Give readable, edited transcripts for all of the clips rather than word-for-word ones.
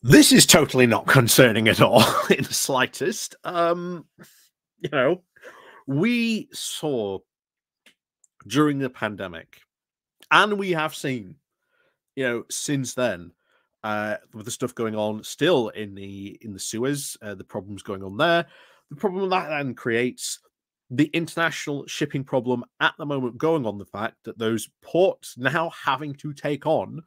This is totally not concerning at all in the slightest. You know, we saw during the pandemic, and we have seen, since then, with the stuff going on still in the Suez, the problems going on there, the problem that then creates the international shipping problem at the moment going on the fact that those ports now having to take on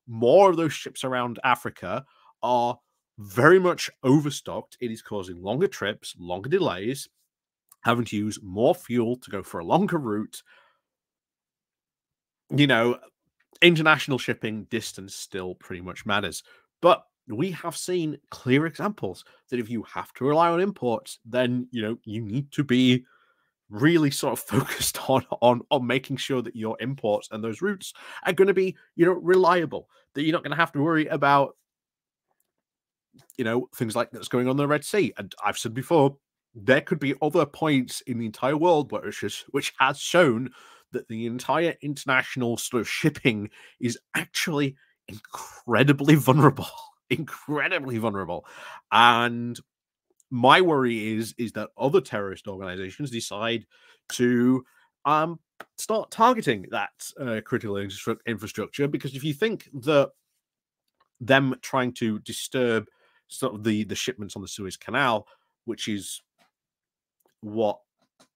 more of those ships around Africa are very much overstocked. It is causing longer trips, longer delays, having to use more fuel to go for a longer route. You know, international shipping distance still pretty much matters. But we have seen clear examples that if you have to rely on imports, then you need to be really sort of focused on making sure that your imports and those routes are going to be reliable, that you're not going to have to worry about things like that's going on in the Red Sea. And I've said before, there could be other points in the entire world which has shown that the entire international sort of shipping is actually incredibly vulnerable, incredibly vulnerable. And my worry is that other terrorist organizations decide to start targeting that critical infrastructure, because if you think that them trying to disturb sort of the shipments on the Suez Canal, which is what,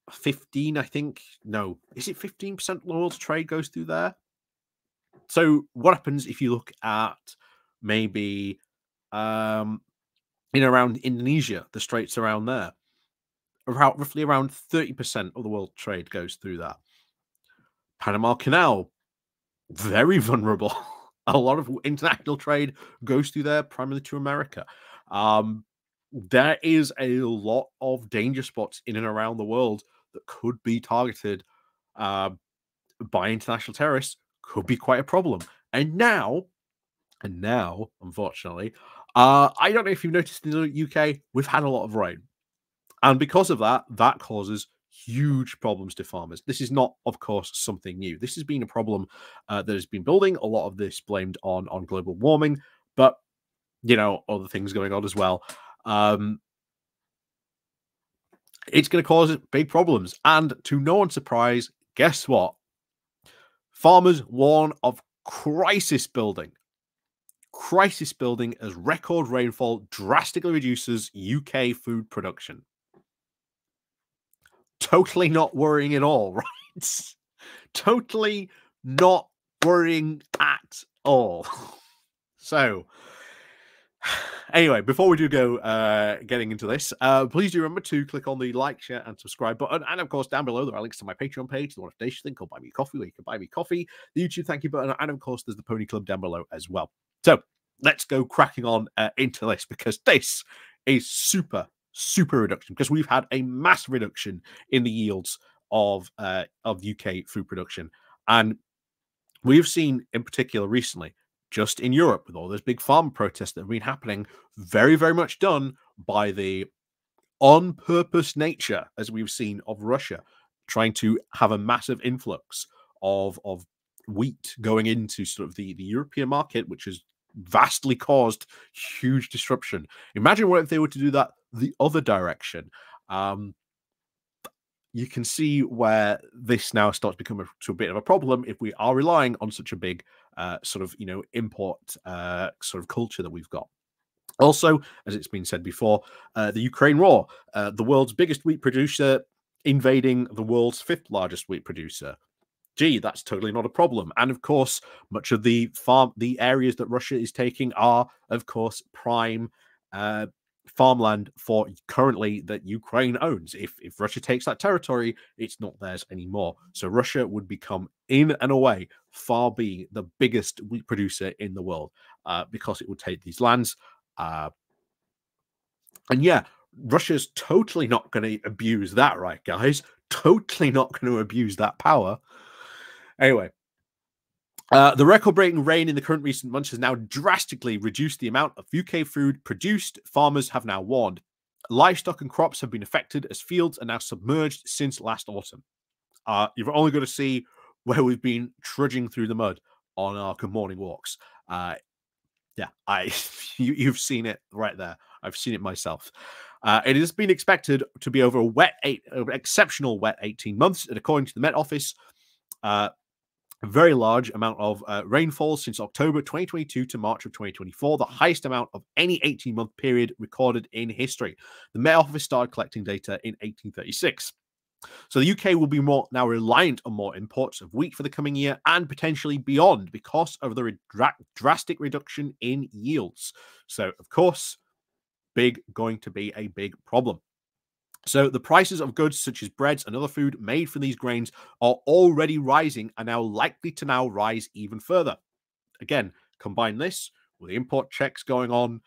15, I think, no, is it 15% of the world's trade goes through there? So what happens if you look at maybe in around Indonesia, the straits around there, roughly around 30% of the world trade goes through that. Panama Canal, very vulnerable. A lot of international trade goes through there, primarily to America. There is a lot of danger spots in and around the world that could be targeted by international terrorists, could be quite a problem. And now, unfortunately, I don't know if you've noticed in the UK, we've had a lot of rain. And because of that, that causes huge problems to farmers. This is not, of course, something new. This has been a problem that has been building. A lot of this blamed on global warming, but other things going on as well. It's going to cause big problems. And to no one's surprise, guess what? Farmers warn of crisis building. Crisis building as record rainfall drastically reduces UK food production. Totally not worrying at all, right? Totally not worrying at all. So, anyway, before we do go getting into this, please do remember to click on the like, share, and subscribe button. And of course, down below, there are links to my Patreon page, the notification thing called Buy Me Coffee, where you can buy me coffee, the YouTube thank you button, and of course, there's the Pony Club down below as well. So, let's go cracking on into this, because this is super reduction, because we've had a massive reduction in the yields of UK food production. And we've seen in particular recently, just in Europe, with all those big farm protests that have been happening, very much done by the on purpose nature, as we've seen, of Russia trying to have a massive influx of wheat going into sort of the European market, which has vastly caused huge disruption. Imagine what if they were to do that the other direction. You can see where this now starts to become a bit of a problem if we are relying on such a big sort of import sort of culture that we've got. Also, as it's been said before, the Ukraine war, the world's biggest wheat producer invading the world's fifth largest wheat producer. Gee, that's totally not a problem. And of course, much of the areas that Russia is taking are, of course, prime farmland for currently that Ukraine owns. If Russia takes that territory, it's not theirs anymore. So Russia would become, in and away, far be the biggest wheat producer in the world because it would take these lands. And yeah, Russia's totally not going to abuse that, right, guys? Totally not going to abuse that power. Anyway, the record-breaking rain in the current recent months has now drastically reduced the amount of UK food produced. Farmers have now warned. Livestock and crops have been affected as fields are now submerged since last autumn. You've only got to see where we've been trudging through the mud on our good morning walks. Yeah, you've seen it right there. I've seen it myself. It has been expected to be over exceptional wet 18 months, and according to the Met Office, a very large amount of rainfall since October 2022 to March of 2024, the highest amount of any 18-month period recorded in history. The Met Office started collecting data in 1836. So the UK will be more now reliant on more imports of wheat for the coming year and potentially beyond because of the drastic reduction in yields. So, of course, going to be a big problem. So the prices of goods such as breads and other food made from these grains are already rising and now likely to now rise even further. Again, combine this with the import checks going on.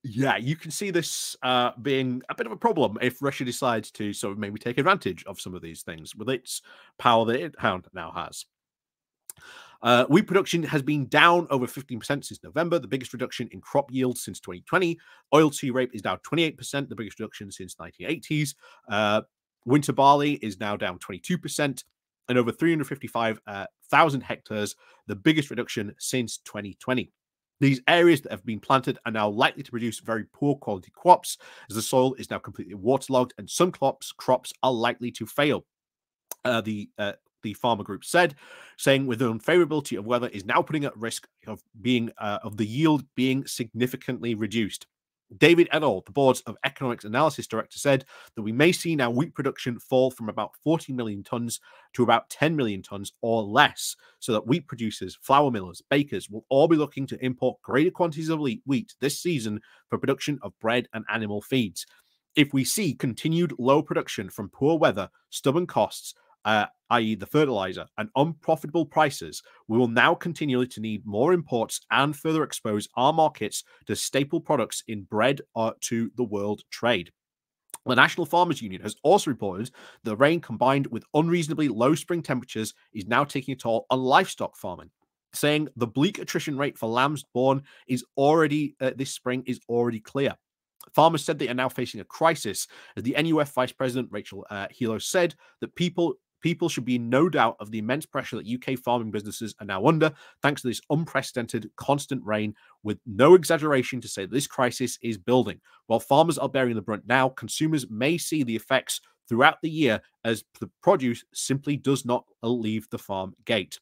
Yeah, you can see this being a bit of a problem if Russia decides to sort of maybe take advantage of some of these things with its power that it now has. Wheat production has been down over 15% since November, the biggest reduction in crop yield since 2020. Oilseed rape is down 28%, the biggest reduction since 1980s. Winter barley is now down 22%, and over 355,000 hectares, the biggest reduction since 2020. These areas that have been planted are now likely to produce very poor quality crops, as the soil is now completely waterlogged, and some crops are likely to fail. The farmer group said, saying with the unfavorability of weather is now putting at risk of the yield being significantly reduced. David Edall, the board's of economics analysis director, said that we may see now wheat production fall from about 40 million tons to about 10 million tons or less, so that wheat producers, flour millers, bakers will all be looking to import greater quantities of wheat this season for production of bread and animal feeds. If we see continued low production from poor weather, stubborn costs, i.e. the fertilizer, and unprofitable prices, we will now continue to need more imports and further expose our markets to staple products in bread to the world trade. The National Farmers Union has also reported the rain combined with unreasonably low spring temperatures is now taking a toll on livestock farming, saying the bleak attrition rate for lambs born is already this spring is already clear. Farmers said they are now facing a crisis, as the NUF Vice President Rachel Hilo said that people should be in no doubt of the immense pressure that UK farming businesses are now under, thanks to this unprecedented constant rain, with no exaggeration to say that this crisis is building. While farmers are bearing the brunt now, consumers may see the effects throughout the year as the produce simply does not leave the farm gate.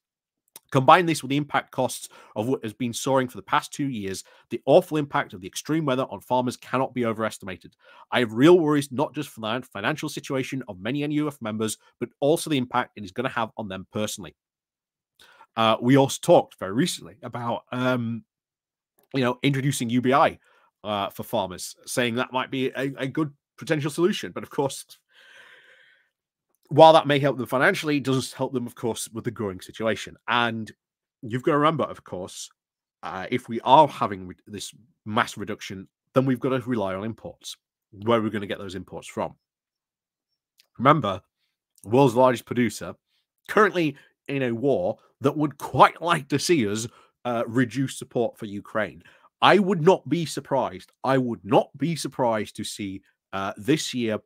Combine this with the impact costs of what has been soaring for the past 2 years, the awful impact of the extreme weather on farmers cannot be overestimated. I have real worries not just for the financial situation of many NUF members, but also the impact it is going to have on them personally. We also talked very recently about, introducing UBI for farmers, saying that might be a good potential solution. But of course, while that may help them financially, it does help them, of course, with the growing situation. And you've got to remember, of course, if we are having this mass reduction, then we've got to rely on imports. Where are we going to get those imports from? Remember, the world's largest producer, currently in a war that would quite like to see us reduce support for Ukraine. I would not be surprised. I would not be surprised to see this year,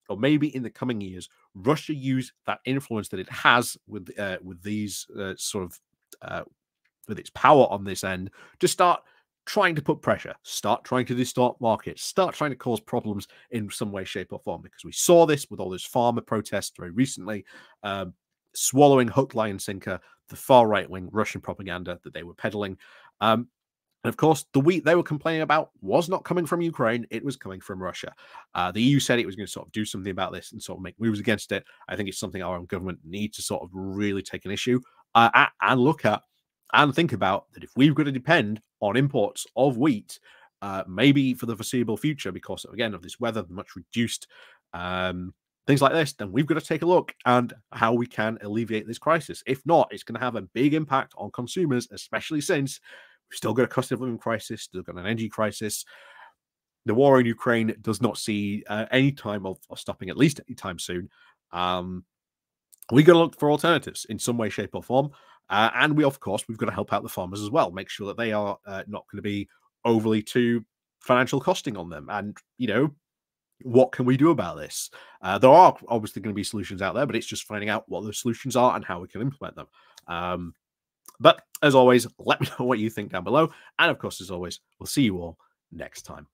or maybe in the coming years, Russia use that influence that it has with these with its power on this end to start trying to put pressure, start trying to distort markets, start trying to cause problems in some way, shape, or form. Because we saw this with all those farmer protests very recently, swallowing hook, line, and sinker the far right-wing Russian propaganda that they were peddling. And of course, the wheat they were complaining about was not coming from Ukraine, it was coming from Russia. The EU said it was going to sort of do something about this and sort of make moves against it. I think it's something our own government needs to sort of really take an issue and look at and think about, that if we've got to depend on imports of wheat, maybe for the foreseeable future, because again of this weather, much reduced things like this, then we've got to take a look at how we can alleviate this crisis. If not, it's going to have a big impact on consumers, especially since we've still got a cost of living crisis, still got an energy crisis. The war in Ukraine does not see any time of stopping, at least anytime soon. We got to look for alternatives in some way, shape, or form. And we, of course, we've got to help out the farmers as well, make sure that they are not going to be overly too financial costing on them. And, what can we do about this? There are obviously going to be solutions out there, but it's just finding out what those solutions are and how we can implement them. But as always, let me know what you think down below. And of course, as always, we'll see you all next time.